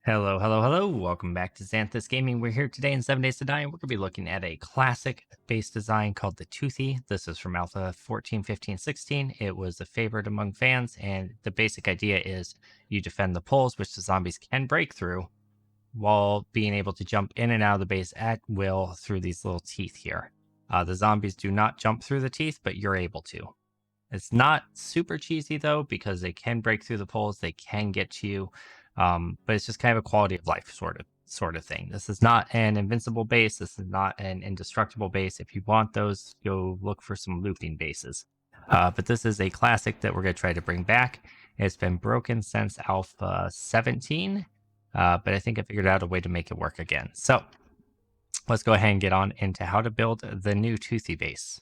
Hello, hello, hello. Welcome back to Zanthyst Gaming. We're here today in 7 Days to Die, and we're going to be looking at a classic base design called the Toothy. This is from Alpha 14, 15, 16. It was a favorite among fans, and the basic idea is you defend the poles, which the zombies can break through, while being able to jump in and out of the base at will through these little teeth here. The zombies do not jump through the teeth, but you're able to. It's not super cheesy though, because they can break through the poles, they can get to you, but it's just kind of a quality of life sort of thing. This is not an invincible base. This is not an indestructible base. If you want those, go look for some looping bases. But this is a classic that we're going to try to bring back. It's been broken since Alpha 17, but I think I figured out a way to make it work again. So let's go ahead and get on into how to build the new Toothy base.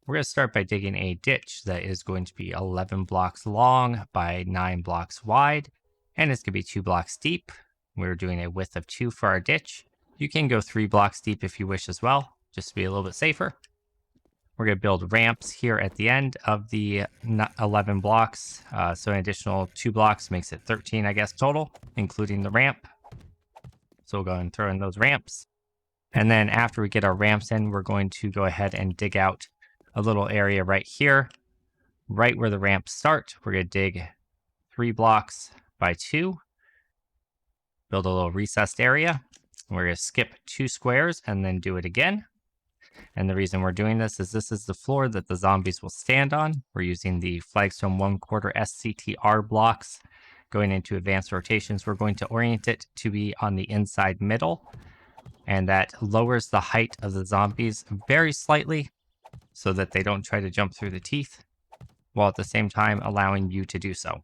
We're going to start by digging a ditch that is going to be 11 blocks long by 9 blocks wide, and it's going to be 2 blocks deep. We're doing a width of 2 for our ditch. You can go 3 blocks deep if you wish as well, just to be a little bit safer. We're going to build ramps here at the end of the 11 blocks, so an additional 2 blocks makes it 13, I guess, total, including the ramp. So we'll go and throw in those ramps. And then after we get our ramps in, we're going to go ahead and dig out a little area right here, right where the ramps start. We're going to dig 3 blocks by 2, build a little recessed area. We're going to skip 2 squares and then do it again. And the reason we're doing this is the floor that the zombies will stand on. We're using the flagstone 1/4 SCTR blocks. Going into advanced rotations, we're going to orient it to be on the inside middle, and that lowers the height of the zombies very slightly, so that they don't try to jump through the teeth, while at the same time allowing you to do so.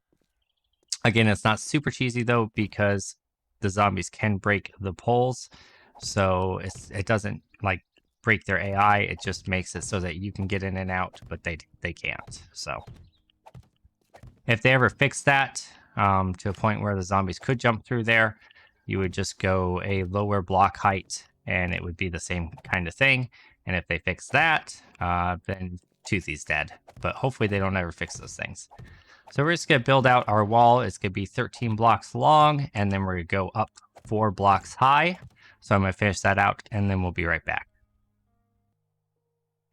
Again, it's not super cheesy though, because the zombies can break the poles, so it doesn't like break their AI. It just makes it so that you can get in and out, but they can't. So if they ever fix that to a point where the zombies could jump through there, you would just go a lower block height, and it would be the same kind of thing. And if they fix that, then Toothy's dead. But hopefully they don't ever fix those things. So we're just going to build out our wall. It's going to be 13 blocks long, and then we're going to go up 4 blocks high. So I'm going to finish that out, and then we'll be right back.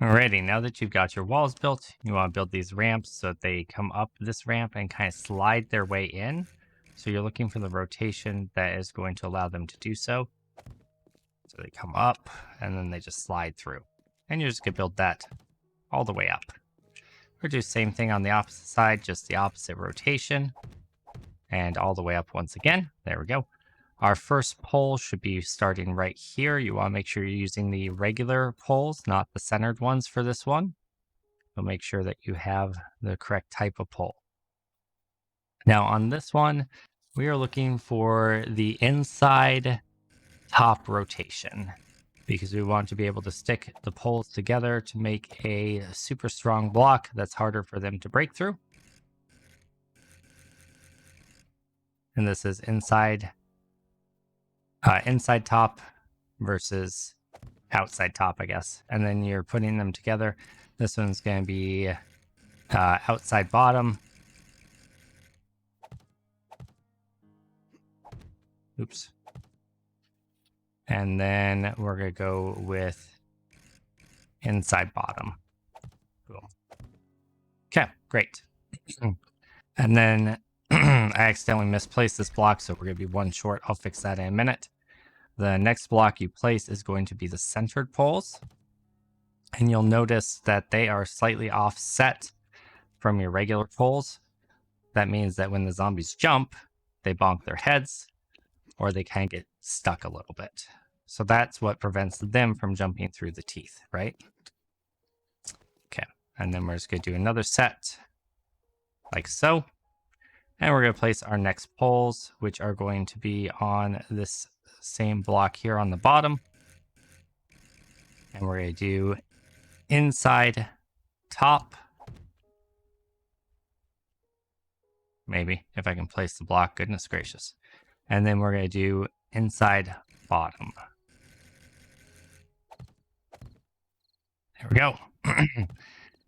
Alrighty, now that you've got your walls built, you want to build these ramps so that they come up this ramp and kind of slide their way in. So you're looking for the rotation that is going to allow them to do so. So they come up, and then they just slide through. And you're just going to build that all the way up. We'll do the same thing on the opposite side, just the opposite rotation. And all the way up once again. There we go. Our first pole should be starting right here. You want to make sure you're using the regular poles, not the centered ones for this one. So make sure that you have the correct type of pole. Now on this one, we are looking for the inside top rotation, because we want to be able to stick the poles together to make a super strong block that's harder for them to break through. And this is inside top versus outside top, I guess. And then you're putting them together. This one's going to be outside bottom. Oops. And then we're going to go with inside bottom. Cool. Okay, great. And then I accidentally misplaced this block, so we're going to be 1 short. I'll fix that in a minute. The next block you place is going to be the centered poles. And you'll notice that they are slightly offset from your regular poles. That means that when the zombies jump, they bonk their heads, or they kind of get stuck a little bit. So that's what prevents them from jumping through the teeth, right? Okay, and then we're just going to do another set, like so. And we're going to place our next poles, which are going to be on this same block here on the bottom. And we're going to do inside top. Maybe, if I can place the block, goodness gracious. And then we're going to do inside bottom. There we go.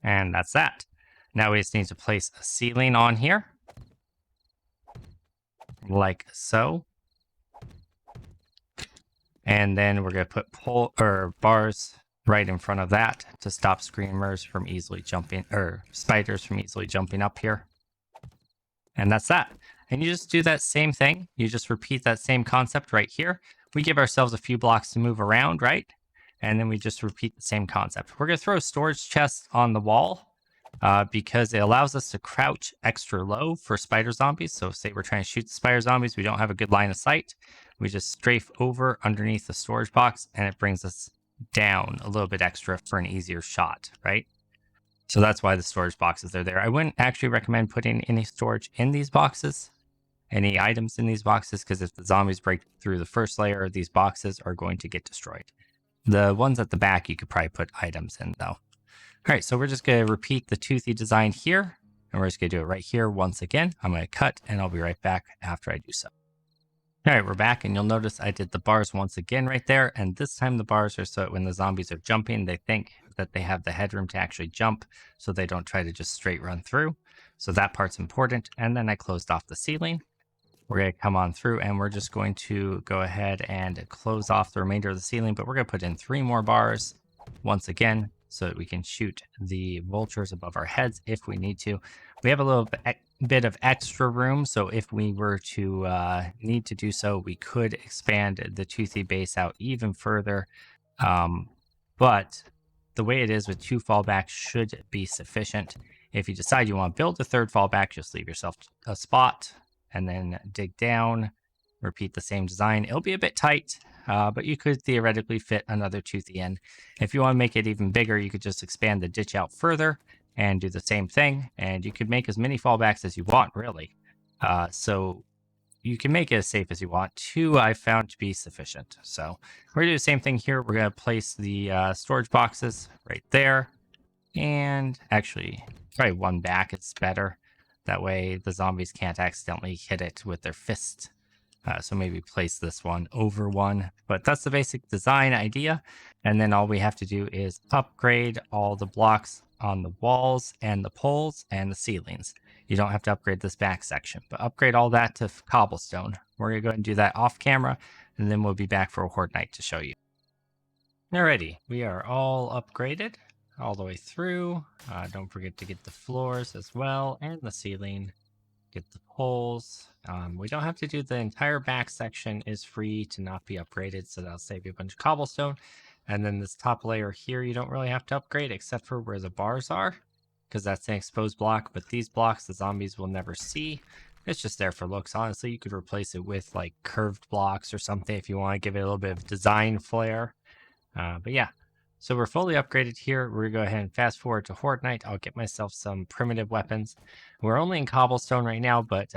And that's that. Now we just need to place a ceiling on here, like so. And then we're going to put bars right in front of that to stop screamers from easily jumping, or spiders from easily jumping up here. And that's that. And you just do that same thing. You just repeat that same concept right here. We give ourselves a few blocks to move around, right? And then we just repeat the same concept. We're going to throw a storage chest on the wall because it allows us to crouch extra low for spider zombies. So say we're trying to shoot the spider zombies, we don't have a good line of sight. We just strafe over underneath the storage box and it brings us down a little bit extra for an easier shot, right? So that's why the storage boxes are there. I wouldn't actually recommend putting any storage in these boxes, any items in these boxes, because if the zombies break through the first layer, these boxes are going to get destroyed. The ones at the back, you could probably put items in though. All right, so we're just going to repeat the Toothy design here, and we're just going to do it right here once again. I'm going to cut, and I'll be right back after I do so. All right, we're back, and you'll notice I did the bars once again right there, and this time the bars are so when the zombies are jumping, they think that they have the headroom to actually jump, so they don't try to just straight run through. So that part's important, and then I closed off the ceiling. We're going to come on through, and we're just going to go ahead and close off the remainder of the ceiling, but we're going to put in 3 more bars once again, so that we can shoot the vultures above our heads if we need to. We have a little bit of extra room, so if we were to need to do so, we could expand the Toothy base out even further. But the way it is with 2 fallbacks should be sufficient. If you decide you want to build a 3rd fallback, just leave yourself a spot and then dig down, repeat the same design. It'll be a bit tight, but you could theoretically fit another Toothy in. If you want to make it even bigger, you could just expand the ditch out further and do the same thing, and you could make as many fallbacks as you want, really. So you can make it as safe as you want. 2 I found to be sufficient. So we're going to do the same thing here. We're going to place the storage boxes right there, and actually probably 1 back is better. That way the zombies can't accidentally hit it with their fist. So maybe place this one over 1, but that's the basic design idea. And then all we have to do is upgrade all the blocks on the walls and the poles and the ceilings. You don't have to upgrade this back section, but upgrade all that to cobblestone. We're going to go ahead and do that off camera, and then we'll be back for a Horde night to show you. Alrighty, we are all upgraded all the way through. Don't forget to get the floors as well and the ceiling. Get the poles. We don't have to do the entire back section is free to not be upgraded, so that'll save you a bunch of cobblestone. And then this top layer here, you don't really have to upgrade except for where the bars are, because that's an exposed block. But these blocks, the zombies will never see. It's just there for looks. Honestly, you could replace it with like curved blocks or something if you want to give it a little bit of design flair. But yeah. So we're fully upgraded here. We're going to go ahead and fast forward to Horde Night. I'll get myself some primitive weapons. We're only in cobblestone right now, but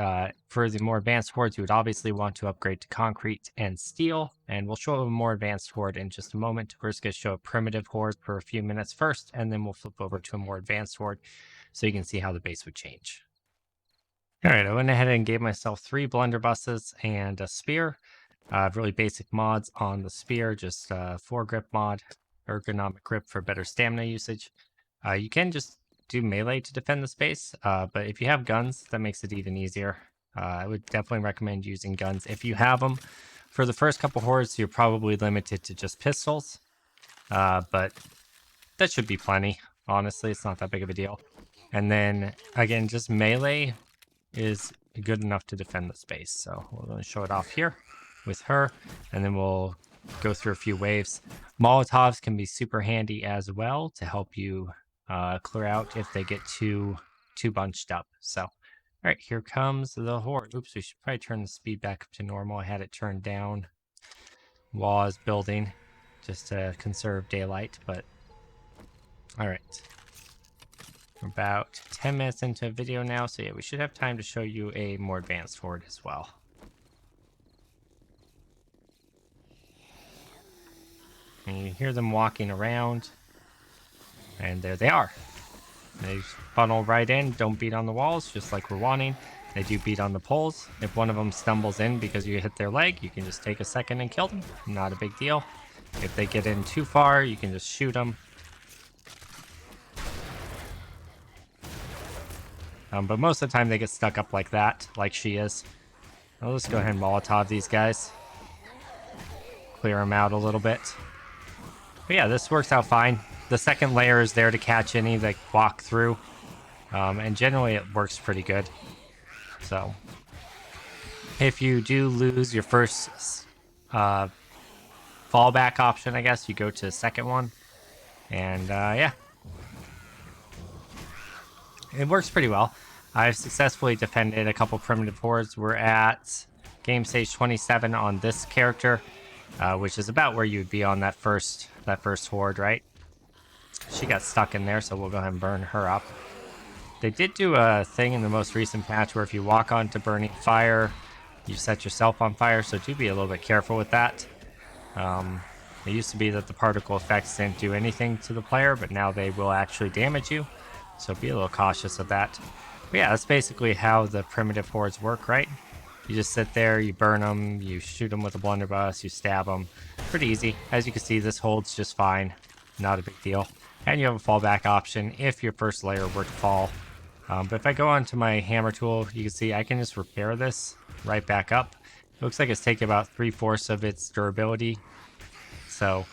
for the more advanced hordes, you would obviously want to upgrade to concrete and steel. And we'll show a more advanced horde in just a moment. We're just going to show a primitive horde for a few minutes first, and then we'll flip over to a more advanced horde so you can see how the base would change. All right, I went ahead and gave myself 3 blunderbusses and a spear. Really basic mods on the spear, just 4-grip mod. Ergonomic grip for better stamina usage. You can just do melee to defend the space, but if you have guns, that makes it even easier. I would definitely recommend using guns if you have them. For the first couple hordes, you're probably limited to just pistols, but that should be plenty. Honestly, it's not that big of a deal. And then, again, just melee is good enough to defend the space. So we're going to show it off here with her, and then we'll go through a few waves. Molotovs can be super handy as well to help you clear out if they get too bunched up. So, all right, here comes the horde. Oops, we should probably turn the speed back up to normal. I had it turned down while I was building just to conserve daylight, but all right. We're about 10 minutes into a video now, so yeah, we should have time to show you a more advanced horde as well. And you hear them walking around, and there they are. They funnel right in, don't beat on the walls, just like we're wanting. They do beat on the poles. If one of them stumbles in because you hit their leg, you can just take a second and kill them. Not a big deal. If they get in too far, you can just shoot them. But most of the time they get stuck up like that, like she is. I'll just go ahead and Molotov these guys. clear them out a little bit. But yeah, this works out fine. The second layer is there to catch any that walk through. And generally it works pretty good. So if you do lose your first fallback option, I guess, you go to the second one. And yeah, it works pretty well. I've successfully defended a couple primitive hordes. We're at game stage 27 on this character, which is about where you would be on that first horde, right? She got stuck in there, so we'll go ahead and burn her up. They did do a thing in the most recent patch where if you walk onto burning fire, you set yourself on fire, so do be a little bit careful with that. It used to be that the particle effects didn't do anything to the player, but now they will actually damage you, so be a little cautious of that. But yeah, that's basically how the primitive hordes work, right? You just sit there, you burn them, you shoot them with a blunderbuss, you stab them. Pretty easy. As you can see, this holds just fine. Not a big deal. And you have a fallback option if your first layer were to fall. But if I go onto my hammer tool, you can see I can just repair this right back up. It looks like it's taking about 3/4 of its durability. So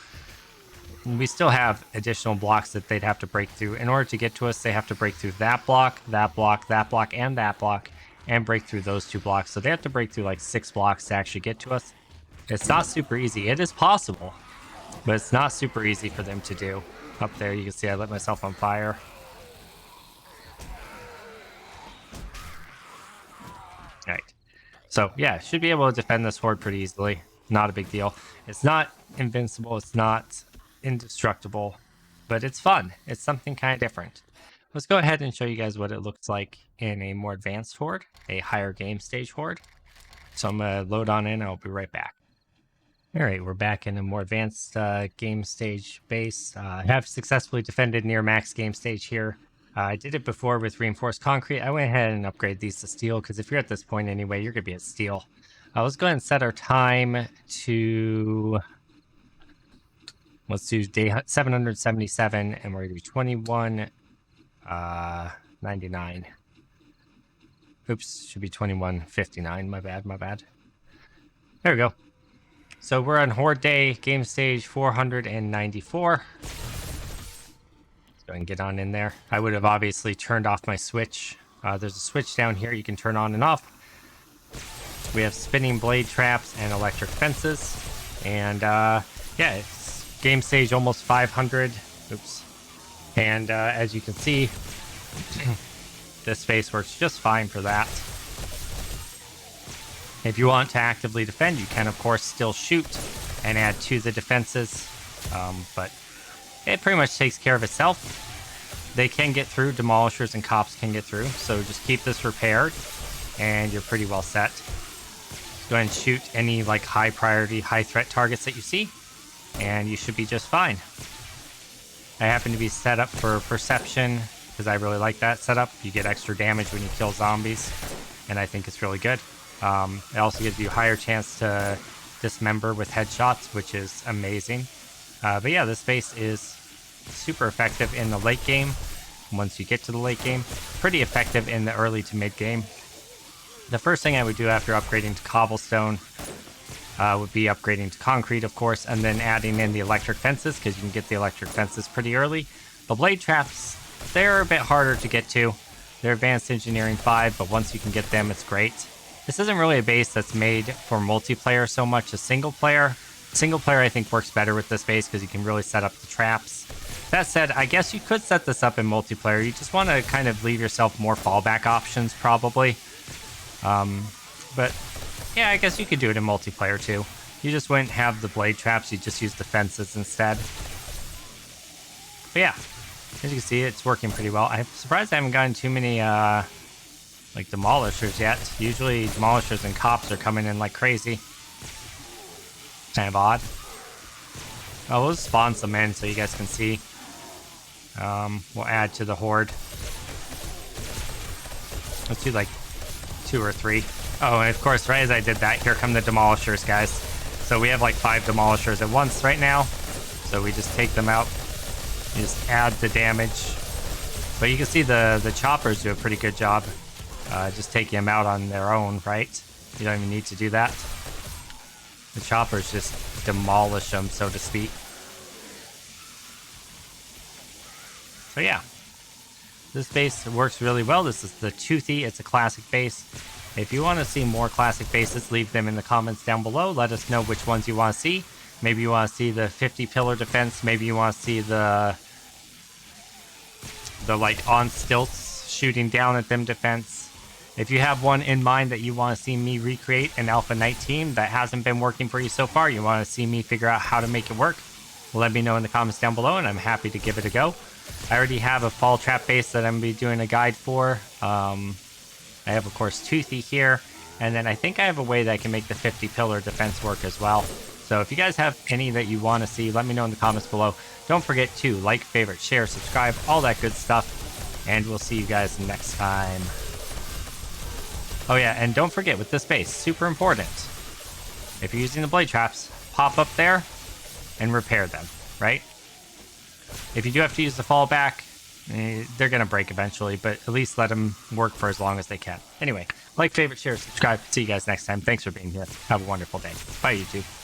we still have additional blocks that they'd have to break through. In order to get to us, they have to break through that block, that block, that block, and that block, and break through those 2 blocks. So they have to break through like 6 blocks to actually get to us. It's not super easy. It is possible, but it's not super easy for them to do. Up there, you can see I lit myself on fire. All right. So yeah, should be able to defend this horde pretty easily. Not a big deal. It's not invincible. It's not indestructible, but it's fun. It's something kind of different. Let's go ahead and show you guys what it looks like in a more advanced horde, a higher game stage horde. So I'm going to load on in and I'll be right back. All right, we're back in a more advanced game stage base. I have successfully defended near max game stage here. I did it before with reinforced concrete. I went ahead and upgraded these to steel because if you're at this point anyway, you're going to be at steel. Let's go ahead and set our time to... Let's do day 777, and we're going to do 21.99. Oops, should be 21.59. My bad. There we go. So we're on Horde Day, game stage 494. Let's go ahead and get on in there. I would have obviously turned off my switch. There's a switch down here you can turn on and off. We have spinning blade traps and electric fences. And yeah, it's game stage almost 500. Oops. And as you can see, this space works just fine for that. If you want to actively defend, you can of course still shoot and add to the defenses. But it pretty much takes care of itself. They can get through, demolishers and cops can get through. So just keep this repaired and you're pretty well set. Go ahead and shoot any like high priority, high threat targets that you see, and you should be just fine. I happen to be set up for perception because I really like that setup. You get extra damage when you kill zombies, and I think it's really good. It also gives you a higher chance to dismember with headshots, which is amazing. But yeah, this base is super effective in the late game. Once you get to the late game, pretty effective in the early to mid game. The first thing I would do after upgrading to cobblestone would be upgrading to concrete, of course, and then adding in the electric fences, because you can get the electric fences pretty early. The blade traps, they're a bit harder to get to. They're advanced engineering 5, but once you can get them, it's great. This isn't really a base that's made for multiplayer so much as single player. Single player, I think, works better with this base because you can really set up the traps. That said, I guess you could set this up in multiplayer. You just want to kind of leave yourself more fallback options, probably. But yeah, I guess you could do it in multiplayer too. You just wouldn't have the blade traps, you just use the fences instead. But yeah, as you can see, it's working pretty well. I'm surprised I haven't gotten too many like demolishers yet. Usually demolishers and cops are coming in like crazy. Kind of odd. Oh, we'll spawn some in so you guys can see. We'll add to the horde. Let's do like 2 or 3. Oh, and of course, right as I did that, here come the demolishers, guys. So we have like 5 demolishers at once right now. So we just take them out. You just add the damage. But you can see the choppers do a pretty good job. Just taking them out on their own, right? You don't even need to do that. The choppers just demolish them, so to speak. So yeah, this base works really well. This is the Toothy. It's a classic base. If you want to see more classic bases, leave them in the comments down below. Let us know which ones you want to see. Maybe you want to see the 50 pillar defense. Maybe you want to see the like on stilts shooting down at them defense. If you have one in mind that you want to see me recreate an Alpha Knight team that hasn't been working for you so far, you want to see me figure out how to make it work, let me know in the comments down below, and I'm happy to give it a go. I already have a fall trap base that I'm going to be doing a guide for. I have, of course, Toothy here, and then I think I have a way that I can make the 50 pillar defense work as well. So if you guys have any that you want to see, let me know in the comments below. Don't forget to like, favorite, share, subscribe, all that good stuff, and we'll see you guys next time. Oh yeah, and don't forget with this base, super important, if you're using the blade traps, pop up there and repair them, right? If you do have to use the fallback, they're going to break eventually, but at least let them work for as long as they can. Anyway, like, favorite, share, subscribe. See you guys next time. Thanks for being here. Have a wonderful day. Bye, YouTube.